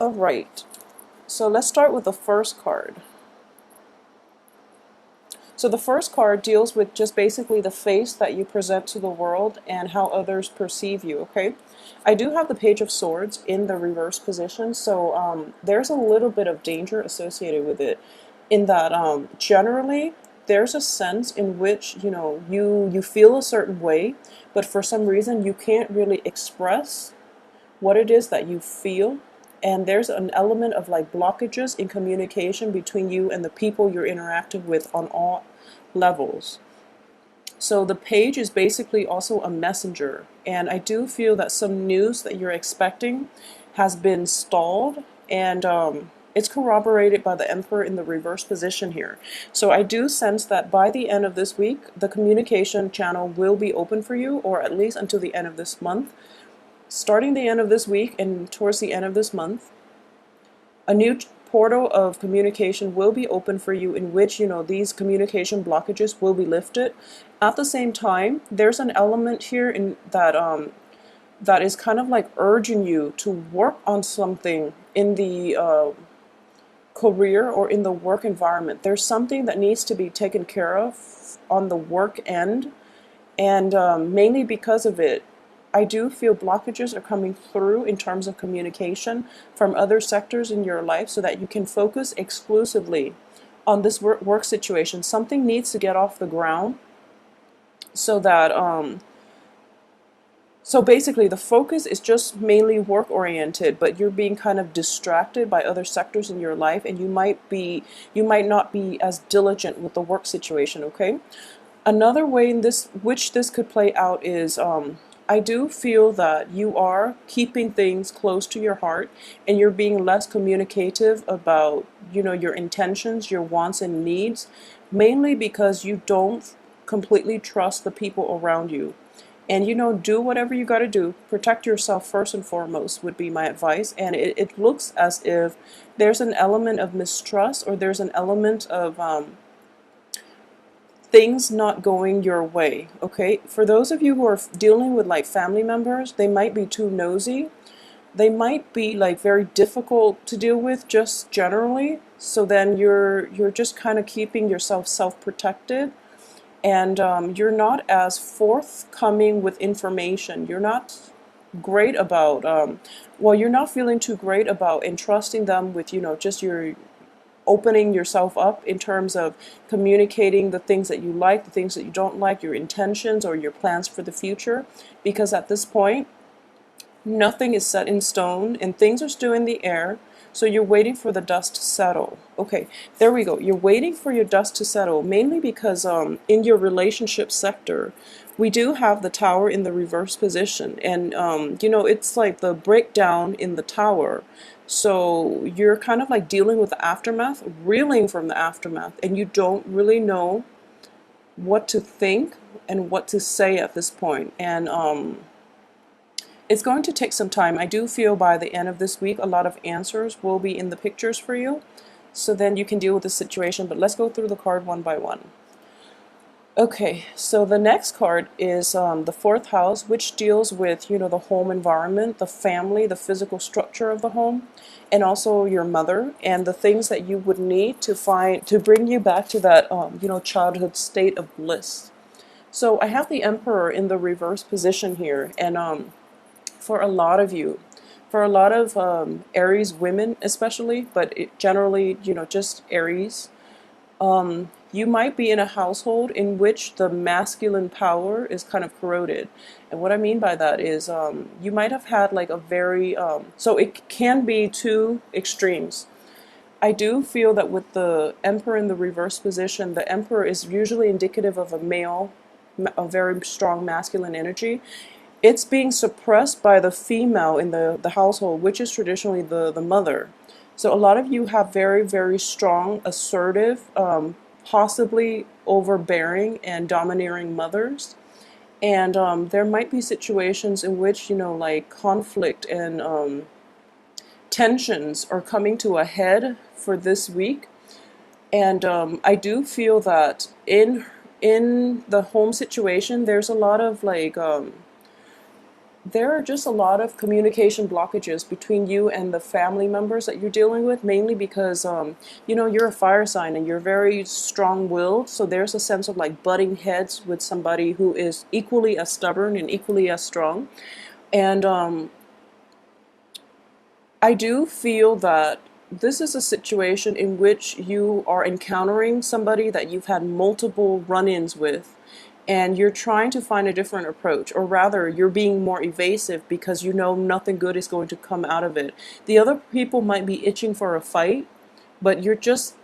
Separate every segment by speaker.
Speaker 1: All right, so let's start with the first card. So the first card deals with just basically the face that you present to the world and how others perceive you, okay? I do have the Page of Swords in the reverse position, so there's a little bit of danger associated with it in that generally there's a sense in which, you feel a certain way, but for some reason you can't really express what it is that you feel. And there's an element of like blockages in communication between you and the people you're interacting with on all levels. So the page is basically also a messenger. And I do feel that some news that you're expecting has been stalled, and it's corroborated by the Emperor in the reverse position here. So I do sense that by the end of this week, the communication channel will be open for you, or at least until the end of this month. Starting the end of this week and towards the end of this month, a new portal of communication will be open for you in which, these communication blockages will be lifted. At the same time, there's an element here in that that is kind of like urging you to work on something in the career or in the work environment. There's something that needs to be taken care of on the work end, and mainly because of it, I do feel blockages are coming through in terms of communication from other sectors in your life so that you can focus exclusively on this work situation. Something needs to get off the ground so that, so basically the focus is just mainly work oriented, but you're being kind of distracted by other sectors in your life, and you might not be as diligent with the work situation, okay? Another way in which this could play out is, I do feel that you are keeping things close to your heart, and you're being less communicative about, your intentions, your wants and needs, mainly because you don't completely trust the people around you. And, do whatever you got to do. Protect yourself first and foremost would be my advice. And it looks as if there's an element of mistrust, or there's an element of things not going your way, okay? For those of you who are dealing with like family members, they might be too nosy. They might be like very difficult to deal with just generally. So then you're just kind of keeping yourself self-protected, and you're not as forthcoming with information. You're not great about well, you're not feeling too great about entrusting them with, just your opening yourself up in terms of communicating the things that you like, the things that you don't like, your intentions or your plans for the future, because at this point, nothing is set in stone and things are still in the air. So you're waiting for the dust to settle. Okay, there we go. You're waiting for your dust to settle, mainly because in your relationship sector, we do have the Tower in the reverse position. And, it's like the breakdown in the Tower. So you're kind of like dealing with the aftermath, reeling from the aftermath, and you don't really know what to think and what to say at this point. And it's going to take some time. I do feel by the end of this week, a lot of answers will be in the pictures for you. So then you can deal with the situation. But let's go through the card one by one. Okay, so the next card is the fourth house, which deals with, the home environment, the family, the physical structure of the home, and also your mother, and the things that you would need to bring you back to that, childhood state of bliss. So I have the Emperor in the reverse position here, and for a lot of you, for a lot of Aries women especially, but generally, just Aries, you might be in a household in which the masculine power is kind of corroded. And what I mean by that is you might have had like a very, so it can be two extremes. I do feel that with the Emperor in the reverse position, the Emperor is usually indicative of a male, a very strong masculine energy. It's being suppressed by the female in the household, which is traditionally the mother. So a lot of you have very, very strong, assertive, possibly overbearing and domineering mothers. And there might be situations in which, like conflict and tensions are coming to a head for this week. And I do feel that in the home situation, there's a lot of like there are just a lot of communication blockages between you and the family members that you're dealing with, mainly because, you know, you're a fire sign and you're very strong-willed. So there's a sense of like butting heads with somebody who is equally as stubborn and equally as strong. And I do feel that this is a situation in which you are encountering somebody that you've had multiple run-ins with, and you're trying to find a different approach, or rather, you're being more evasive because you know nothing good is going to come out of it. The other people might be itching for a fight, but you're just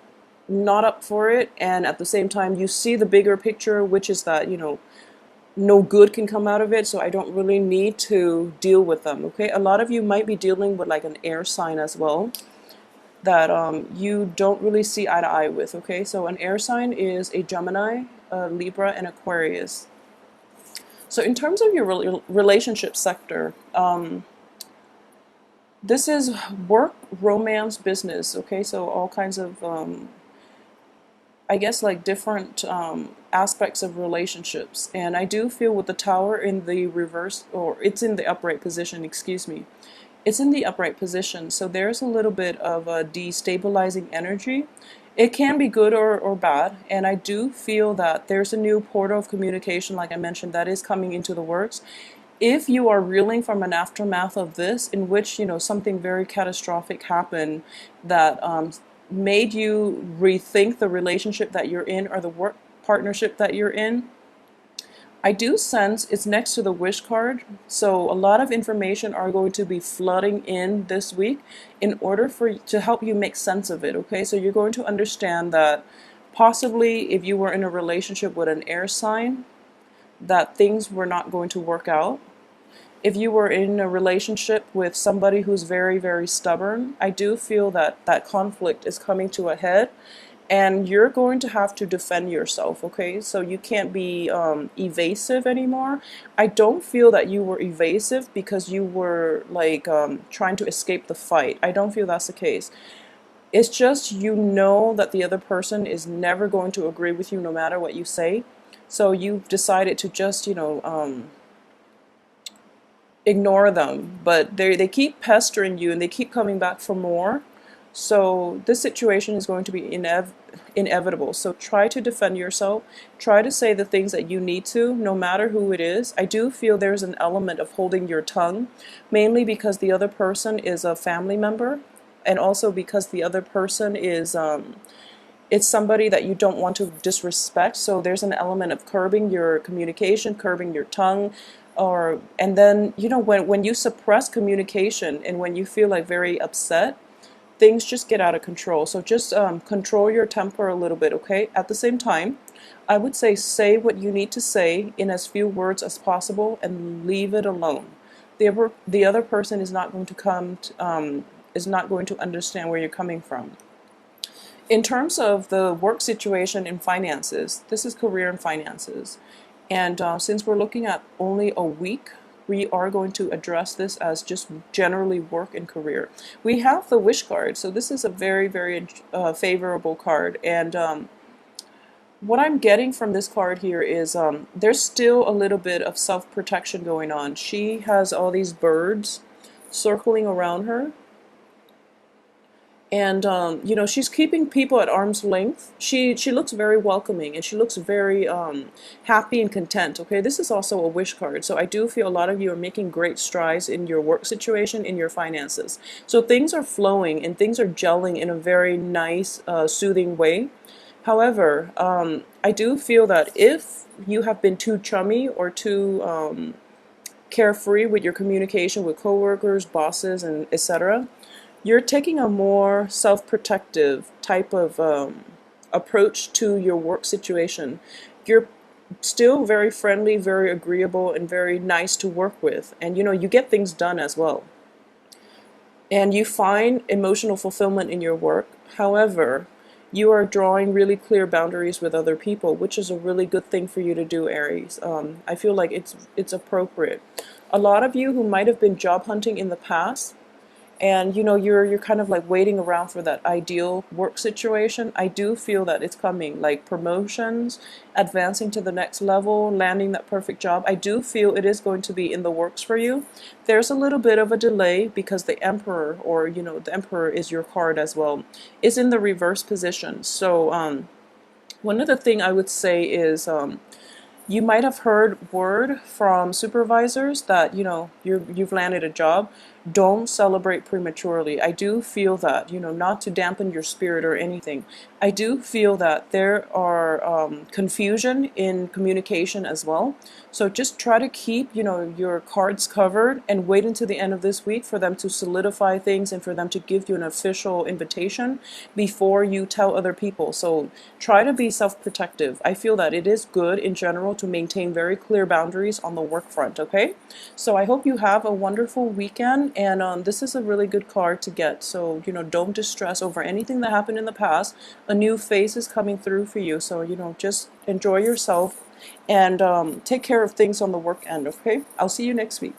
Speaker 1: not up for it, and at the same time, you see the bigger picture, which is that, you know, no good can come out of it, so I don't really need to deal with them, okay? A lot of you might be dealing with like an air sign as well that you don't really see eye to eye with, okay? So an air sign is a Gemini, a Libra, and Aquarius. So in terms of your relationship sector, this is work, romance, business, okay? So all kinds of I guess like different aspects of relationships. And I do feel with the Tower in the reverse, or it's in the upright position, excuse me. It's in the upright position, so there's a little bit of a destabilizing energy. It can be good or bad, and I do feel that there's a new portal of communication, like I mentioned, that is coming into the works. If you are reeling from an aftermath of this, in which, you know, something very catastrophic happened that made you rethink the relationship that you're in or the work partnership that you're in, I do sense it's next to the wish card. So a lot of information are going to be flooding in this week in order for to help you make sense of it, okay? So you're going to understand that possibly if you were in a relationship with an air sign, that things were not going to work out. If you were in a relationship with somebody who's very, very stubborn, I do feel that that conflict is coming to a head, and you're going to have to defend yourself, okay? So you can't be evasive anymore. I don't feel that you were evasive because you were like trying to escape the fight. I don't feel that's the case. It's just you know that the other person is never going to agree with you no matter what you say. So you've decided to just, you know, ignore them, but they keep pestering you and they keep coming back for more. So this situation is going to be inevitable. So try to defend yourself. Try to say the things that you need to, no matter who it is. I do feel there's an element of holding your tongue, mainly because the other person is a family member, and also because the other person is it's somebody that you don't want to disrespect. So there's an element of curbing your communication, curbing your tongue, or and then, you know, when you suppress communication and when you feel like very upset, things just get out of control. So just control your temper a little bit, okay? At the same time, I would say what you need to say in as few words as possible and leave it alone. The other person is not going to is not going to understand where you're coming from. In terms of the work situation and finances, this is career and finances. And since we're looking at only a week, we are going to address this as just generally work and career. We have the wish card, so this is a very, very favorable card. And what I'm getting from this card here is there's still a little bit of self-protection going on. She has all these birds circling around her. And you know, she's keeping people at arm's length. She looks very welcoming, and she looks very happy and content. Okay, this is also a wish card, so I do feel a lot of you are making great strides in your work situation, in your finances. So things are flowing and things are gelling in a very nice, soothing way. However, I do feel that if you have been too chummy or too carefree with your communication with coworkers, bosses, and etc., you're taking a more self-protective type of approach to your work situation. You're still very friendly, very agreeable, and very nice to work with. And you know, you get things done as well. And you find emotional fulfillment in your work. However, you are drawing really clear boundaries with other people, which is a really good thing for you to do, Aries. I feel like it's appropriate. A lot of you who might have been job hunting in the past, and you know you're kind of like waiting around for that ideal work situation. I do feel that it's coming, like promotions, advancing to the next level, landing that perfect job. I do feel it is going to be in the works for you. There's a little bit of a delay because the emperor, or you know, the emperor is your card as well, is in the reverse position. So one other thing I would say is you might have heard word from supervisors that you know you've landed a job. Don't celebrate prematurely. I do feel that, you know, not to dampen your spirit or anything. I do feel that there are confusion in communication as well. So just try to keep, you know, your cards covered and wait until the end of this week for them to solidify things and for them to give you an official invitation before you tell other people. So try to be self-protective. I feel that it is good in general to maintain very clear boundaries on the work front, okay? So I hope you have a wonderful weekend, and this is a really good card to get. So, you know, don't distress over anything that happened in the past. A new phase is coming through for you. So, you know, just enjoy yourself and take care of things on the work end, okay? I'll see you next week.